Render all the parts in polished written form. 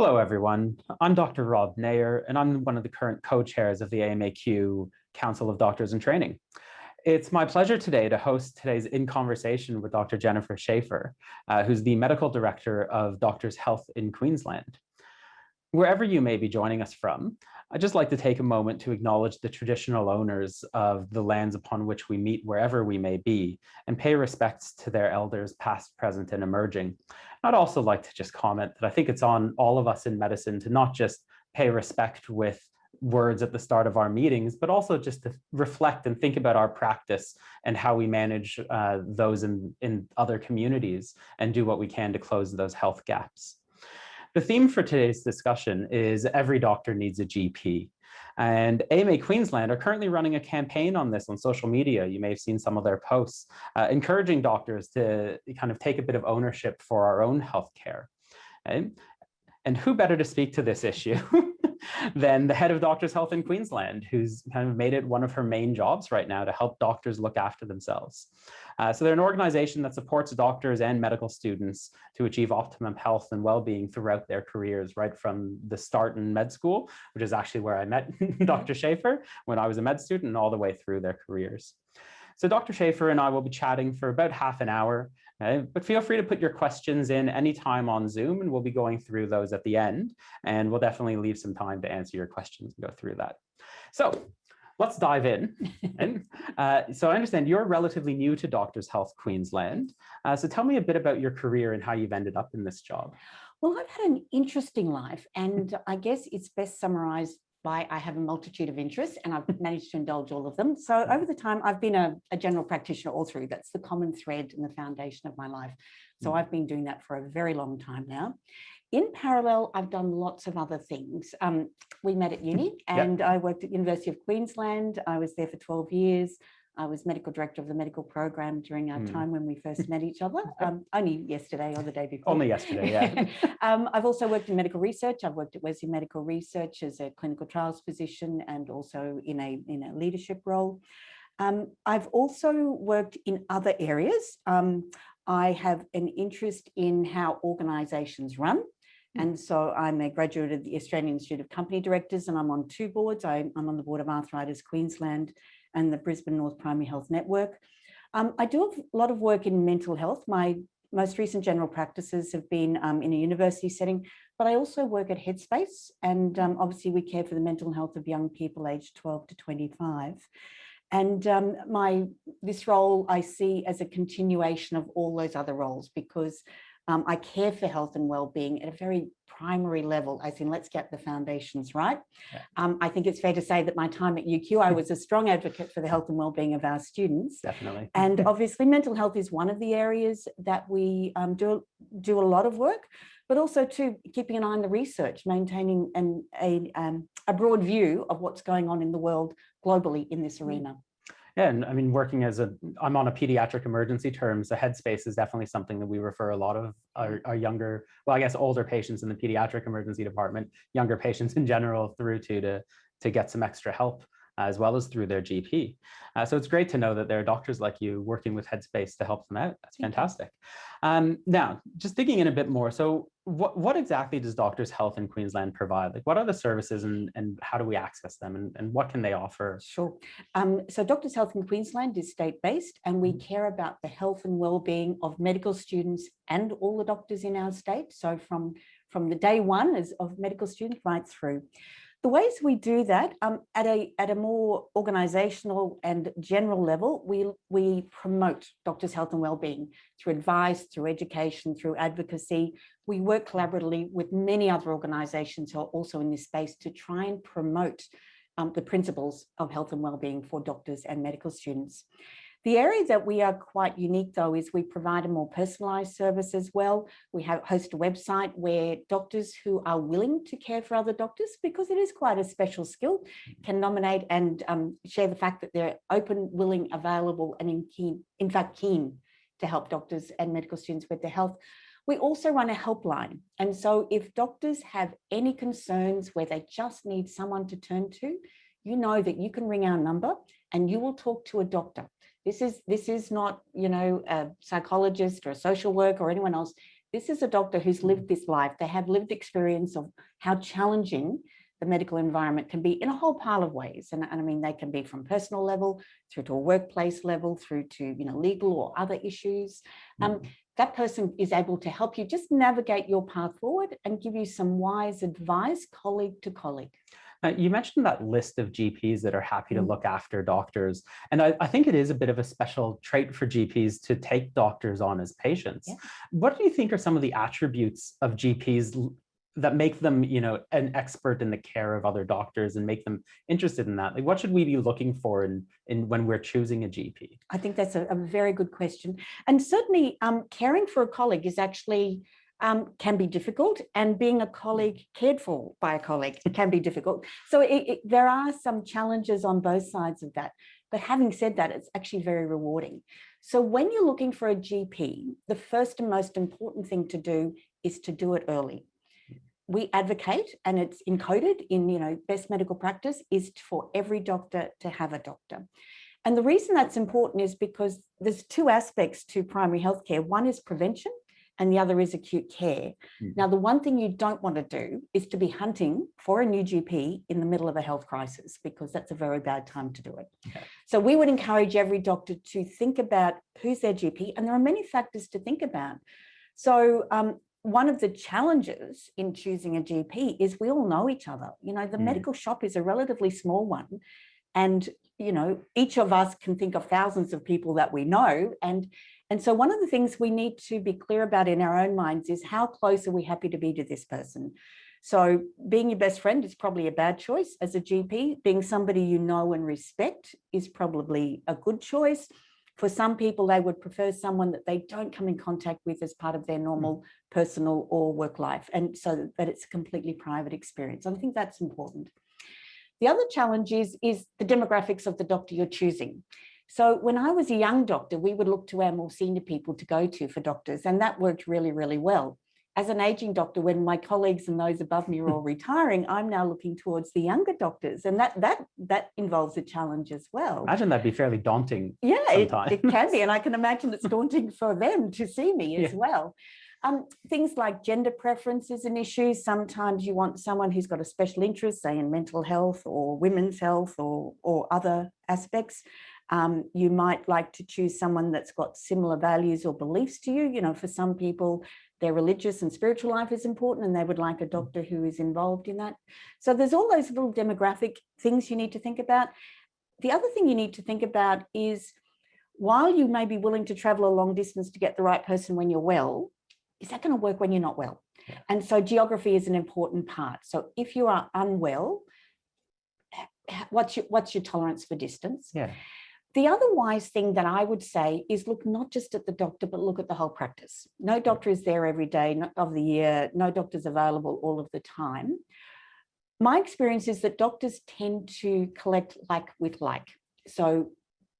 Hello, everyone. I'm Dr. Rob Nair, and I'm one of the current co-chairs of the AMAQ Council of Doctors in Training. It's my pleasure today to host today's In Conversation with Dr. Jennifer Schafer, who's the Medical Director of Doctors Health in Queensland. Wherever you may be joining us from, I'd just like to take a moment to acknowledge the traditional owners of the lands upon which we meet wherever we may be, and pay respects to their elders past, present, and emerging. I'd also like to just comment that I think it's on all of us in medicine to not just pay respect with words at the start of our meetings, but also just to reflect and think about our practice and how we manage those in other communities and do what we can to close those health gaps. The theme for today's discussion is Every Doctor Needs a GP. And AMA Queensland are currently running a campaign on this on social media. You may have seen some of their posts, encouraging doctors to kind of take a bit of ownership for our own healthcare. Okay? And who better to speak to this issue than the head of Doctors Health in Queensland, who's kind of made it one of her main jobs right now to help doctors look after themselves. So they're an organization that supports doctors and medical students to achieve optimum health and well-being throughout their careers, right from the start in med school, which is actually where I met Dr. Schafer when I was a med student, and all the way through their careers. So Dr. Schafer and I will be chatting for about half an hour, but feel free to put your questions in anytime on Zoom, and we'll be going through those at the end, and we'll definitely leave some time to answer your questions and go through that. So let's dive in. So I understand you're relatively new to Doctors Health Queensland. So tell me a bit about your career and how you've ended up in this job. Well, I've had an interesting life, and I guess it's best summarized by I have a multitude of interests, and I've managed to indulge all of them. So over the time, I've been a general practitioner all through. That's the common thread and the foundation of my life. So I've been doing that for a very long time now. In parallel, I've done lots of other things. We met at uni, and I worked at University of Queensland. I was there for 12 years. I was medical director of the medical program during our time when we first met each other, only yesterday or the day before. Only yesterday, yeah. I've also worked in medical research. I've worked at Wesley Medical Research as a clinical trials physician and also in a leadership role. I've also worked in other areas. I have an interest in how organisations run. And so I'm a graduate of the Australian Institute of Company Directors, and I'm on two boards. I'm on the board of Arthritis Queensland and the Brisbane North Primary Health Network. I do a lot of work in mental health. My most recent general practices have been in a university setting, but I also work at Headspace, and obviously we care for the mental health of young people aged 12 to 25. And this role I see as a continuation of all those other roles, because I care for health and well-being at a very primary level, as in let's get the foundations right. Yeah. I think it's fair to say that my time at UQ, I was a strong advocate for the health and well-being of our students. Definitely. And obviously mental health is one of the areas that we do a lot of work, but also too keeping an eye on the research, maintaining a broad view of what's going on in the world globally in this arena. Yeah, and I mean, I'm on a pediatric emergency term, so Headspace is definitely something that we refer a lot of our younger, well, I guess older patients in the pediatric emergency department, younger patients in general, through to get some extra help, as well as through their GP. So it's great to know that there are doctors like you working with Headspace to help them out. That's fantastic. Now, just digging in a bit more, so what exactly does Doctors Health in Queensland provide? Like, what are the services and how do we access them, and what can they offer? Sure. So Doctors Health in Queensland is state-based, and we care about the health and well-being of medical students and all the doctors in our state. So from the day one of medical students right through. The ways we do that at a more organisational and general level, we promote doctors' health and wellbeing through advice, through education, through advocacy. We work collaboratively with many other organisations who are also in this space to try and promote the principles of health and wellbeing for doctors and medical students. The area that we are quite unique, though, is we provide a more personalised service as well. We host a website where doctors who are willing to care for other doctors, because it is quite a special skill, can nominate and share the fact that they're open, willing, available, and in fact keen to help doctors and medical students with their health. We also run a helpline. And so if doctors have any concerns where they just need someone to turn to, you know that you can ring our number and you will talk to a doctor. This is not, a psychologist or a social worker or anyone else. This is a doctor who's lived this life. They have lived experience of how challenging the medical environment can be in a whole pile of ways. And I mean, they can be from personal level through to a workplace level, through to, legal or other issues. That person is able to help you just navigate your path forward and give you some wise advice, colleague to colleague. You mentioned that list of GPs that are happy to look after doctors. And I think it is a bit of a special trait for GPs to take doctors on as patients. Yeah. What do you think are some of the attributes of GPs that make them, an expert in the care of other doctors and make them interested in that? Like, what should we be looking for in when we're choosing a GP? I think that's a very good question. And certainly caring for a colleague is actually can be difficult, and being a colleague cared for by a colleague can be difficult. So there are some challenges on both sides of that. But having said that, it's actually very rewarding. So when you're looking for a GP, the first and most important thing to do is to do it early. We advocate, and it's encoded in best medical practice, is for every doctor to have a doctor. And the reason that's important is because there's two aspects to primary healthcare. One is prevention, and the other is acute care. Now, the one thing you don't want to do is to be hunting for a new GP in the middle of a health crisis, because that's a very bad time to do it. Okay. So we would encourage every doctor to think about who's their GP, and there are many factors to think about. So one of the challenges in choosing a GP is we all know each other. The medical shop is a relatively small one, and each of us can think of thousands of people that we know, and so one of the things we need to be clear about in our own minds is how close are we happy to be to this person. So being your best friend is probably a bad choice as a GP. Being somebody you know and respect is probably a good choice. For some people, they would prefer someone that they don't come in contact with as part of their normal personal or work life, and so that it's a completely private experience. I think that's important. The other challenge is the demographics of the doctor you're choosing. So when I was a young doctor, we would look to our more senior people to go to for doctors, and that worked really, really well. As an aging doctor, when my colleagues and those above me are all retiring, I'm now looking towards the younger doctors, and that involves a challenge as well. Imagine that'd be fairly daunting. Yeah, it can be, and I can imagine it's daunting for them to see me as well. Things like gender preference is an issue. Sometimes you want someone who's got a special interest, say in mental health or women's health or other aspects. You might like to choose someone that's got similar values or beliefs to you. For some people, their religious and spiritual life is important, and they would like a doctor who is involved in that. So there's all those little demographic things you need to think about. The other thing you need to think about is, while you may be willing to travel a long distance to get the right person when you're well, is that going to work when you're not well? Yeah. And so geography is an important part. So if you are unwell, what's your tolerance for distance? Yeah. The other wise thing that I would say is look not just at the doctor, but look at the whole practice. No doctor is there every day of the year. No doctor's available all of the time. My experience is that doctors tend to collect like with like. So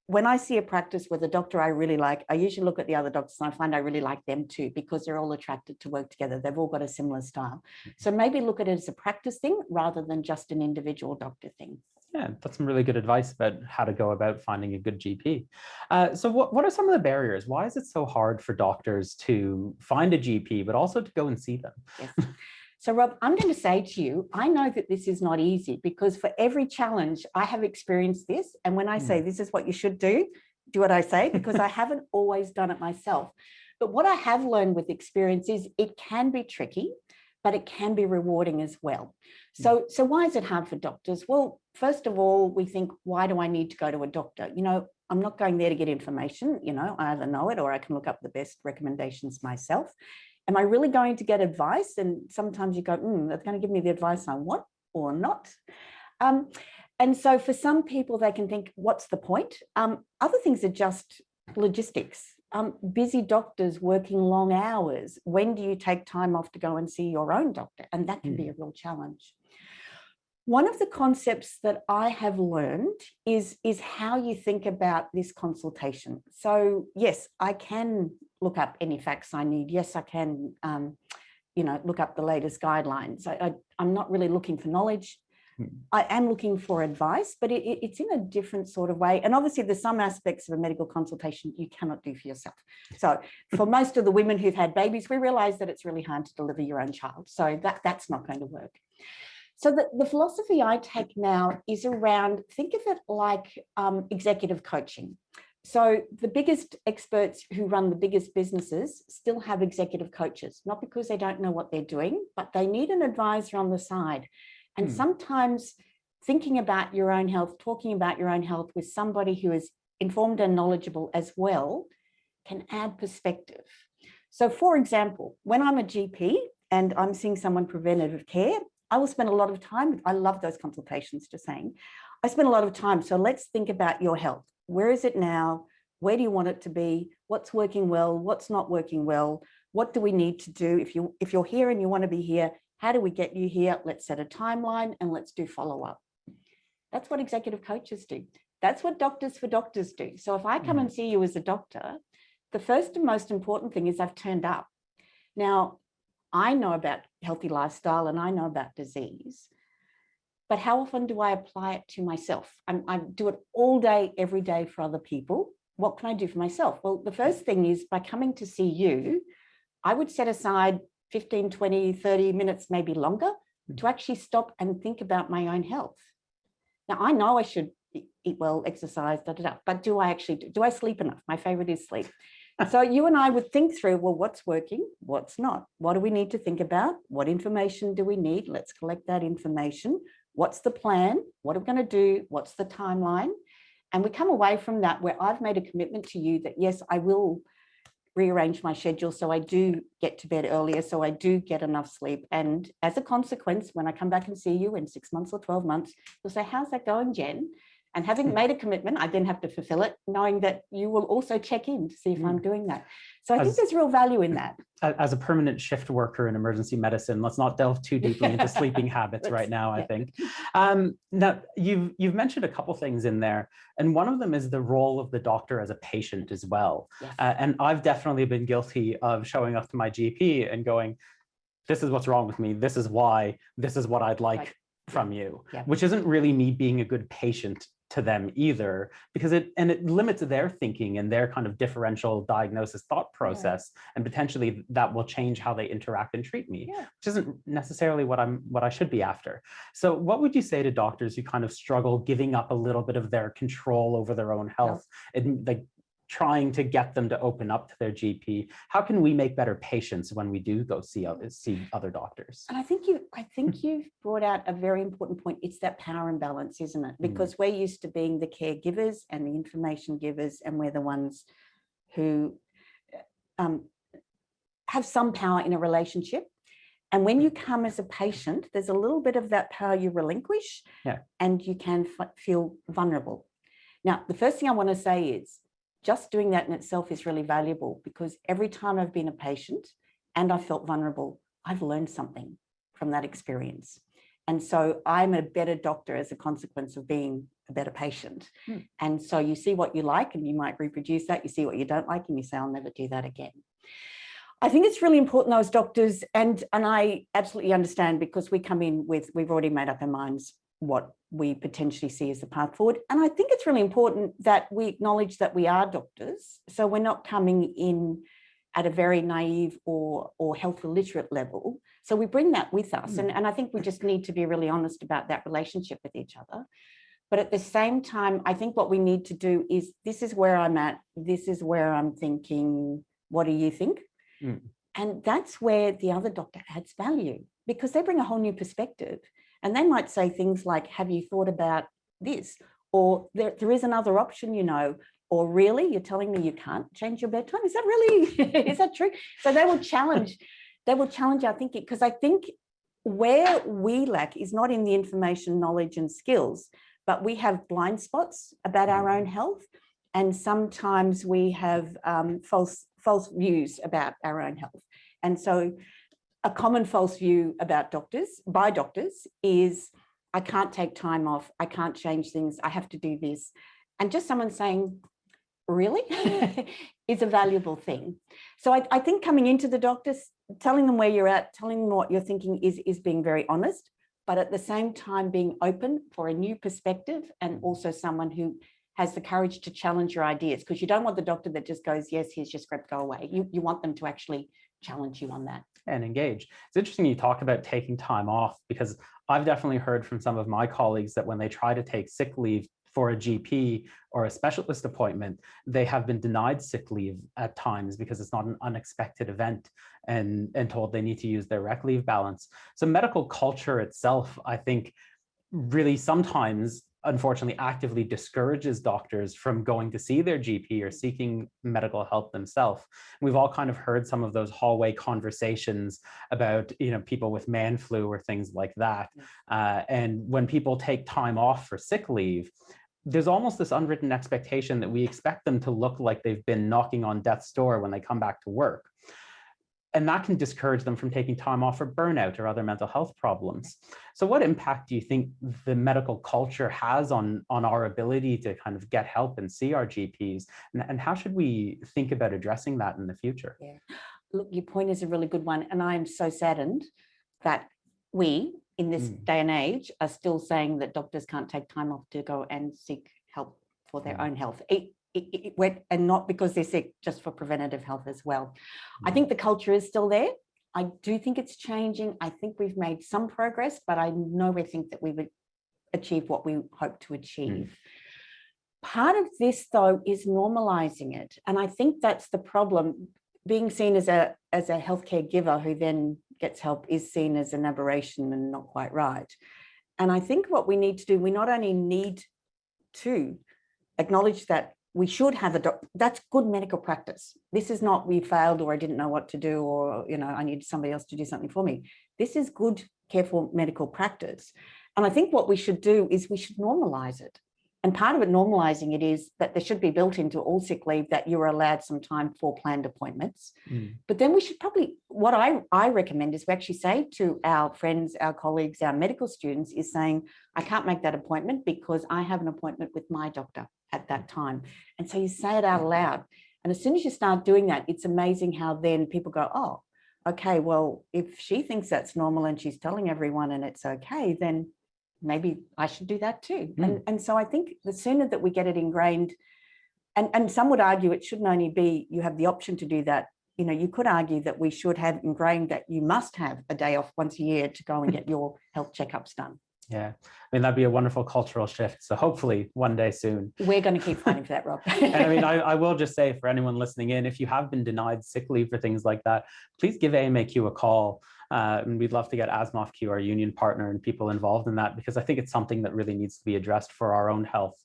when I see a practice with a doctor I really like, I usually look at the other doctors and I find I really like them too, because they're all attracted to work together. They've all got a similar style. So maybe look at it as a practice thing rather than just an individual doctor thing. Yeah, that's some really good advice about how to go about finding a good GP. So what are some of the barriers? Why is it so hard for doctors to find a GP, but also to go and see them? Yes. So Rob, I'm going to say to you, I know that this is not easy, because for every challenge I have experienced this. And when I say this is what you should do what I say, because I haven't always done it myself. But what I have learned with experience is it can be tricky, but it can be rewarding as well. So why is it hard for doctors? Well, first of all, we think, why do I need to go to a doctor? I'm not going there to get information. I either know it or I can look up the best recommendations myself. Am I really going to get advice? And sometimes you go, that's going to give me the advice I want or not. And so for some people, they can think, what's the point? Other things are just logistics. Busy doctors working long hours. When do you take time off to go and see your own doctor? And that can be a real challenge. One of the concepts that I have learned is how you think about this consultation. So yes, I can look up any facts I need. Yes, I can, look up the latest guidelines. I'm not really looking for knowledge. I am looking for advice, but it's in a different sort of way. And obviously there's some aspects of a medical consultation you cannot do for yourself. So for most of the women who've had babies, we realize that it's really hard to deliver your own child. So that's not going to work. So the philosophy I take now is around, think of it like executive coaching. So the biggest experts who run the biggest businesses still have executive coaches, not because they don't know what they're doing, but they need an advisor on the side. And sometimes thinking about your own health, talking about your own health with somebody who is informed and knowledgeable as well can add perspective. So for example, when I'm a GP and I'm seeing someone preventative care, I will spend a lot of time. I love those consultations, just saying. I spend a lot of time. So let's think about your health. Where is it now? Where do you want it to be? What's working well? What's not working well? What do we need to do? If you're here and you want to be here, how do we get you here? Let's set a timeline and let's do follow-up. That's what executive coaches do. That's what doctors for doctors do. So if I come and see you as a doctor, the first and most important thing is I've turned up. Now, I know about healthy lifestyle and I know about disease, but how often do I apply it to myself? I do it all day, every day for other people. What can I do for myself? Well, the first thing is by coming to see you, I would set aside 15, 20, 30 minutes, maybe longer, to actually stop and think about my own health. Now, I know I should eat well, exercise, but do I actually, do I sleep enough? My favorite is sleep. So you and I would think through, well, what's working, what's not? What do we need to think about? What information do we need? Let's collect that information. What's the plan? What are we going to do? What's the timeline? And we come away from that where I've made a commitment to you that, yes, I will rearrange my schedule so I do get to bed earlier, so I do get enough sleep. And as a consequence, when I come back and see you in 6 months or 12 months, you'll say, how's that going, Jen? And having made a commitment, I then have to fulfill it, knowing that you will also check in to see if I'm doing that. So I think there's real value in that. As a permanent shift worker in emergency medicine, let's not delve too deeply into sleeping habits right now, I think. Now, you've mentioned a couple things in there, and one of them is the role of the doctor as a patient as well. Yes. And I've definitely been guilty of showing up to my GP and going, this is what's wrong with me, this is why, this is what I'd like from you, which isn't really me being a good patient to them either, because it limits their thinking and their kind of differential diagnosis thought process, and potentially that will change how they interact and treat me, which isn't necessarily what I should be after. So what would you say to doctors who kind of struggle giving up a little bit of their control over their own health and like trying to get them to open up to their GP? How can we make better patients when we do go see other doctors? And I think you've brought out a very important point. It's that power imbalance, isn't it? Because we're used to being the caregivers and the information givers, and we're the ones who have some power in a relationship. And when you come as a patient, there's a little bit of that power you relinquish, and you can feel vulnerable. Now, the first thing I want to say is, just doing that in itself is really valuable, because every time I've been a patient and I felt vulnerable, I've learned something from that experience. And so I'm a better doctor as a consequence of being a better patient. And so you see what you like and you might reproduce that. You see what you don't like and you say, I'll never do that again. I think it's really important, those doctors, and I absolutely understand, because we come in with, we've already made up our minds what we potentially see as the path forward. And I think it's really important that we acknowledge that we are doctors. So we're not coming in at a very naive or health illiterate level. So we bring that with us. And I think we just need to be really honest about that relationship with each other. But at the same time, I think what we need to do is, this is where I'm at, this is where I'm thinking, what do you think? And that's where the other doctor adds value, because they bring a whole new perspective. And they might say things like, have you thought about this? Or there is another option, you know, or really, you're telling me you can't change your bedtime? Is that really, is that true? So they will challenge our thinking, because I think where we lack is not in the information, knowledge and skills, but we have blind spots about our own health. And sometimes we have false views about our own health. And so a common false view about doctors, by doctors, is I can't take time off, I can't change things, I have to do this. And just someone saying, really, is a valuable thing. So I think coming into the doctors, telling them where you're at, telling them what you're thinking is being very honest, but at the same time being open for a new perspective, and also someone who has the courage to challenge your ideas, because you don't want the doctor that just goes, yes, here's your script, go away. You want them to actually challenge you on that. And engage. It's interesting you talk about taking time off, because I've definitely heard from some of my colleagues that when they try to take sick leave for a GP or a specialist appointment, they have been denied sick leave at times because it's not an unexpected event, and told they need to use their rec leave balance. So medical culture itself, I think, really sometimes, unfortunately, actively discourages doctors from going to see their GP or seeking medical help themselves. We've all kind of heard some of those hallway conversations about, people with man flu or things like that. And when people take time off for sick leave, there's almost this unwritten expectation that we expect them to look like they've been knocking on death's door when they come back to work. And that can discourage them from taking time off for burnout or other mental health problems. So what impact do you think the medical culture has on our ability to kind of get help and see our GPs? And how should we think about addressing that in the future? Yeah. Look, your point is a really good one. And I am so saddened that we, in this day and age, are still saying that doctors can't take time off to go and seek help for their own health. And not because they're sick, just for preventative health as well. I think the culture is still there. I do think it's changing. I think we've made some progress, but I nowhere think that we would achieve what we hope to achieve. Part of this, though, is normalizing it. And I think that's the problem. Being seen as a healthcare giver who then gets help is seen as an aberration and not quite right. And I think what we need to do, we not only need to acknowledge that we should have a doctor. That's good medical practice. This is not we failed or I didn't know what to do, or I need somebody else to do something for me. This is good, careful medical practice. And I think what we should do is we should normalize it. And part of it, normalizing it, is that there should be built into all sick leave that you're allowed some time for planned appointments. But then we should probably, what I recommend is we actually say to our friends, our colleagues, our medical students, is saying, I can't make that appointment because I have an appointment with my doctor at that time. And so you say it out loud. And as soon as you start doing that, it's amazing how then people go, oh, okay, well, if she thinks that's normal and she's telling everyone and it's okay, then maybe I should do that too. And so I think the sooner that we get it ingrained, and some would argue it shouldn't only be you have the option to do that. You could argue that we should have ingrained that you must have a day off once a year to go and get your health checkups done. Yeah, I mean, that'd be a wonderful cultural shift. So hopefully one day soon. We're going to keep fighting for that, Rob. And I mean, I will just say for anyone listening in, if you have been denied sick leave for things like that, please give AMAQ a call. And we'd love to get ASMOFQ, our union partner, and people involved in that, because I think it's something that really needs to be addressed for our own health,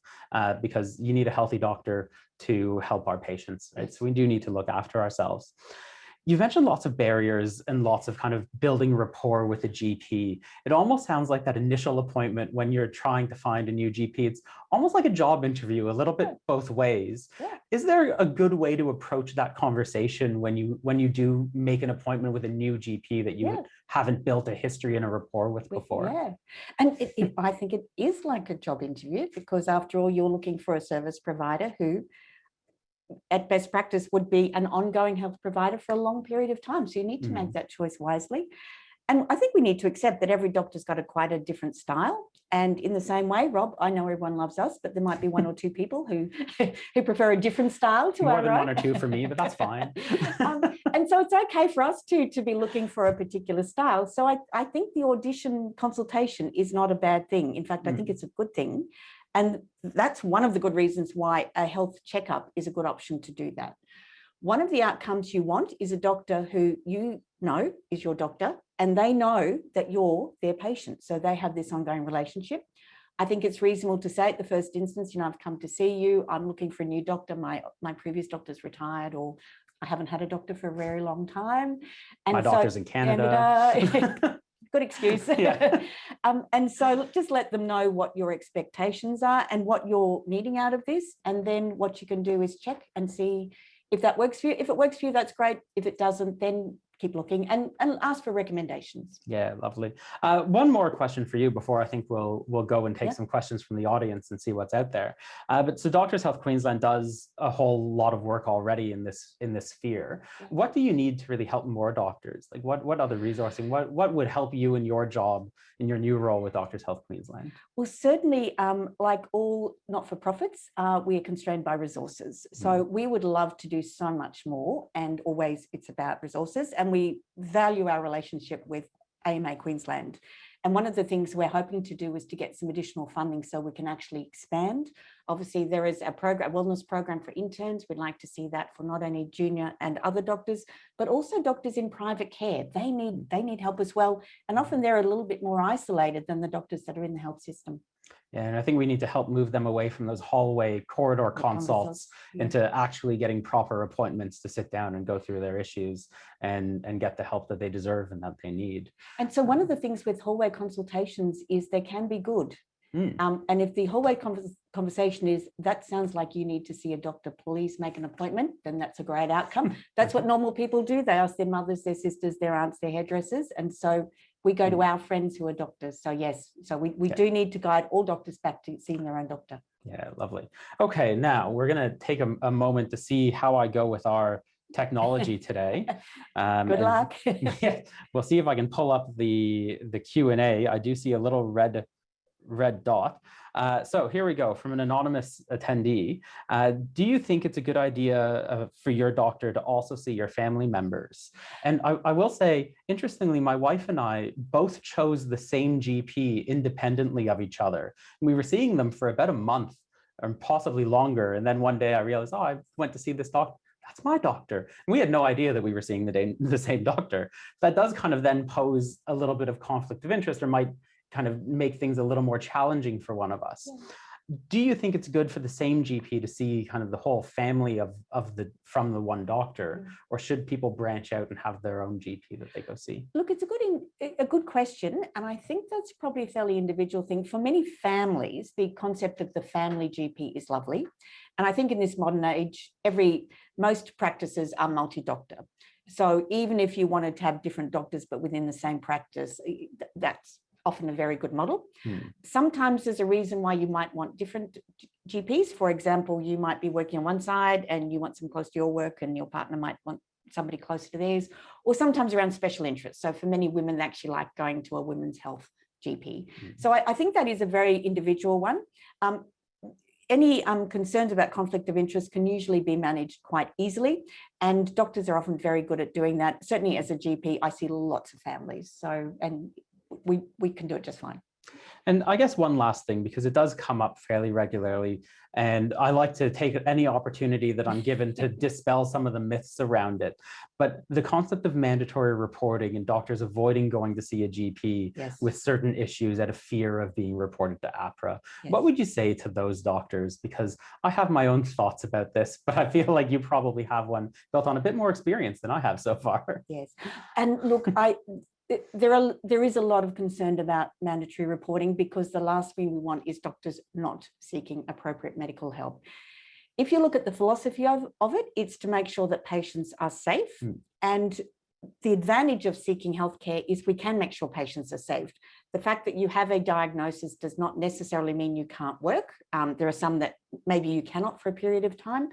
because you need a healthy doctor to help our patients, right? So we do need to look after ourselves. You've mentioned lots of barriers and lots of kind of building rapport with a GP. It almost sounds like that initial appointment when you're trying to find a new GP, it's almost like a job interview, a little bit both ways. Yeah. Is there a good way to approach that conversation when you do make an appointment with a new GP that you haven't built a history and a rapport with before? Yeah, and I think it is like a job interview, because after all, you're looking for a service provider who, at best practice, would be an ongoing health provider for a long period of time. So you need to make that choice wisely. And I think we need to accept that every doctor's got quite a different style. And in the same way, Rob, I know everyone loves us, but there might be one or two people who prefer a different style to our own. More than one or two for me, but that's fine. And so it's okay for us to be looking for a particular style. So I think the audition consultation is not a bad thing. In fact, I think it's a good thing. And that's one of the good reasons why a health checkup is a good option to do that. One of the outcomes you want is a doctor who you know is your doctor, and they know that you're their patient. So they have this ongoing relationship. I think it's reasonable to say at the first instance, I've come to see you, I'm looking for a new doctor, my previous doctor's retired, or I haven't had a doctor for a very long time. And my doctor's in Canada. Good excuse. And so just let them know what your expectations are and what you're needing out of this. And then what you can do is check and see if that works for you. If it works for you, that's great. If it doesn't, then keep looking and ask for recommendations. Yeah, lovely. One more question for you before I think we'll go and take some questions from the audience and see what's out there. But so Doctors Health Queensland does a whole lot of work already in this sphere. What do you need to really help more doctors? Like what other resourcing? What would help you in your job, in your new role with Doctors Health Queensland? Well, certainly, like all not-for-profits, we are constrained by resources. So we would love to do so much more, and always it's about resources. And we value our relationship with AMA Queensland. And one of the things we're hoping to do is to get some additional funding so we can actually expand. Obviously, there is a wellness program for interns. We'd like to see that for not only junior and other doctors, but also doctors in private care. They need help as well. And often they're a little bit more isolated than the doctors that are in the health system. Yeah, and I think we need to help move them away from those hallway corridor consults into actually getting proper appointments to sit down and go through their issues and get the help that they deserve and that they need. And so one of the things with hallway consultations is they can be good. And if the hallway conversation is, that sounds like you need to see a doctor, please make an appointment, then that's a great outcome. That's what normal people do. They ask their mothers, their sisters, their aunts, their hairdressers. And so we go to our friends who are doctors. So yes, so we do need to guide all doctors back to seeing their own doctor. Yeah, lovely. Okay, now we're going to take a moment to see how I go with our technology today. Good luck. Yeah, we'll see if I can pull up the Q&A. I do see a little red dot. So here we go from an anonymous attendee. Do you think it's a good idea for your doctor to also see your family members? And I will say, interestingly, my wife and I both chose the same GP independently of each other. And we were seeing them for about a month or possibly longer. And then one day I realized, oh, I went to see this doctor. That's my doctor. And we had no idea that we were seeing the same doctor. That does kind of then pose a little bit of conflict of interest, or might kind of make things a little more challenging for one of us. Yeah. Do you think it's good for the same GP to see kind of the whole family from the one doctor, or should people branch out and have their own GP that they go see? Look, it's a good question, and I think that's probably a fairly individual thing. For many families, the concept of the family GP is lovely, and I think in this modern age, most practices are multi-doctor. So even if you wanted to have different doctors but within the same practice, that's often a very good model. Sometimes there's a reason why you might want different GPs. For example, you might be working on one side and you want some close to your work, and your partner might want somebody closer to theirs, or sometimes around special interests. So for many women, they actually like going to a women's health GP. So I think that is a very individual one. Any concerns about conflict of interest can usually be managed quite easily, and doctors are often very good at doing that. Certainly as a GP, I see lots of families. So, and we can do it just fine. And I guess one last thing, because it does come up fairly regularly, and I like to take any opportunity that I'm given to dispel some of the myths around it. But the concept of mandatory reporting and doctors avoiding going to see a GP with certain issues out of fear of being reported to APRA. What would you say to those doctors? Because I have my own thoughts about this, but I feel like you probably have one built on a bit more experience than I have so far. Yes, and look, there is a lot of concern about mandatory reporting, because the last thing we want is doctors not seeking appropriate medical help. If you look at the philosophy of it, it's to make sure that patients are safe. And the advantage of seeking healthcare is we can make sure patients are safe. The fact that you have a diagnosis does not necessarily mean you can't work. There are some that maybe you cannot for a period of time.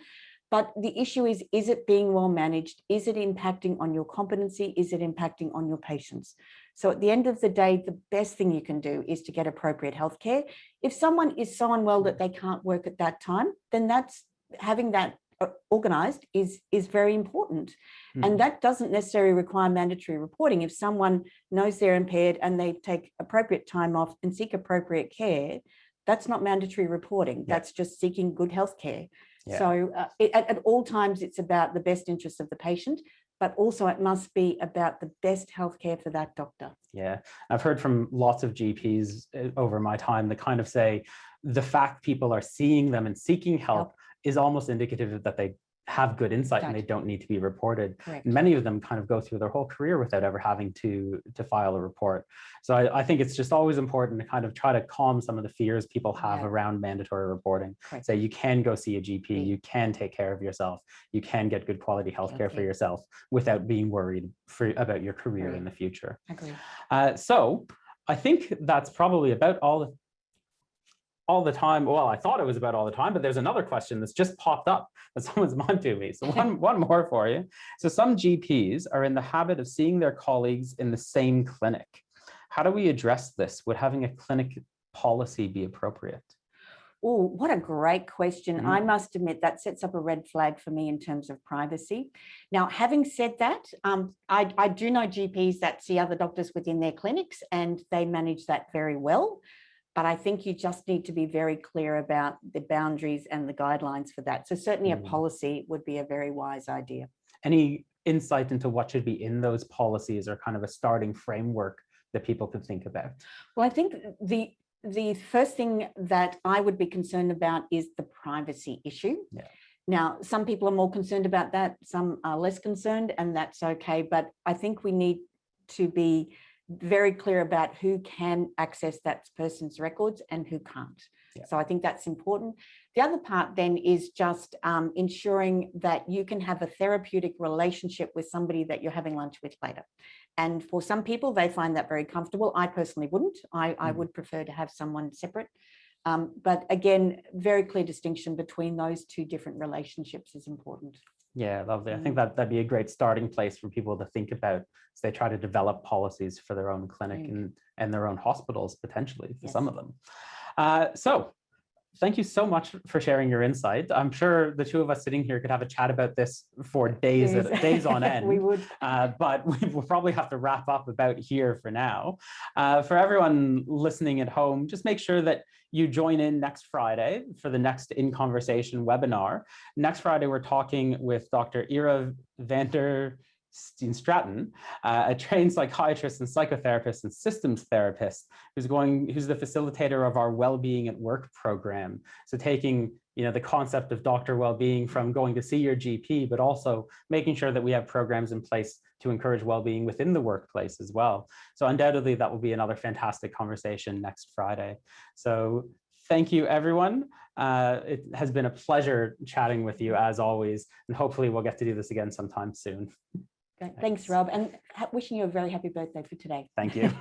But the issue is it being well managed? Is it impacting on your competency? Is it impacting on your patients? So at the end of the day, the best thing you can do is to get appropriate healthcare. If someone is so unwell that they can't work at that time, then having that organised is very important. And that doesn't necessarily require mandatory reporting. If someone knows they're impaired and they take appropriate time off and seek appropriate care, that's not mandatory reporting. That's just seeking good healthcare. So at all times, it's about the best interests of the patient, but also it must be about the best healthcare for that doctor. Yeah, I've heard from lots of GPs over my time that kind of say the fact people are seeing them and seeking help is almost indicative that they have good insight and they don't need to be reported. Correct. And many of them kind of go through their whole career without ever having to file a report. So I think it's just always important to kind of try to calm some of the fears people have around mandatory reporting. Correct. Say you can go see a GP, you can take care of yourself, you can get good quality healthcare for yourself without being worried about your career in the future. Agree. So I think that's probably about all the time. Well, I thought it was about all the time, but there's another question that's just popped up that someone's meant to me. So one more for you. So some GPs are in the habit of seeing their colleagues in the same clinic. How do we address this? Would having a clinic policy be appropriate? Oh, what a great question. I must admit that sets up a red flag for me in terms of privacy. Now, having said that, I do know GPs that see other doctors within their clinics and they manage that very well. But I think you just need to be very clear about the boundaries and the guidelines for that. So certainly a policy would be a very wise idea. Any insight into what should be in those policies or kind of a starting framework that people could think about? Well, I think the first thing that I would be concerned about is the privacy issue. Yeah. Now, some people are more concerned about that, some are less concerned, and that's okay. But I think we need to be very clear about who can access that person's records and who can't. Yeah. So I think that's important. The other part then is just ensuring that you can have a therapeutic relationship with somebody that you're having lunch with later. And for some people, they find that very comfortable. I personally wouldn't. I would prefer to have someone separate. But again, very clear distinction between those two different relationships is important. Yeah, lovely. I think that'd be a great starting place for people to think about as they try to develop policies for their own clinic and their own hospitals, potentially, for some of them. So thank you so much for sharing your insight. I'm sure the two of us sitting here could have a chat about this for days on end. We would. But we'll probably have to wrap up about here for now. For everyone listening at home, just make sure that you join in next Friday for the next In Conversation webinar. Next Friday, we're talking with Dr. Ira Vander Stratton, a trained psychiatrist and psychotherapist and systems therapist who's the facilitator of our Wellbeing at Work program. So taking the concept of doctor well-being from going to see your GP, but also making sure that we have programs in place to encourage well-being within the workplace as well. So undoubtedly, that will be another fantastic conversation next Friday. So thank you, everyone. It has been a pleasure chatting with you as always, and hopefully we'll get to do this again sometime soon. Thanks, Rob, and wishing you a very happy birthday for today. Thank you.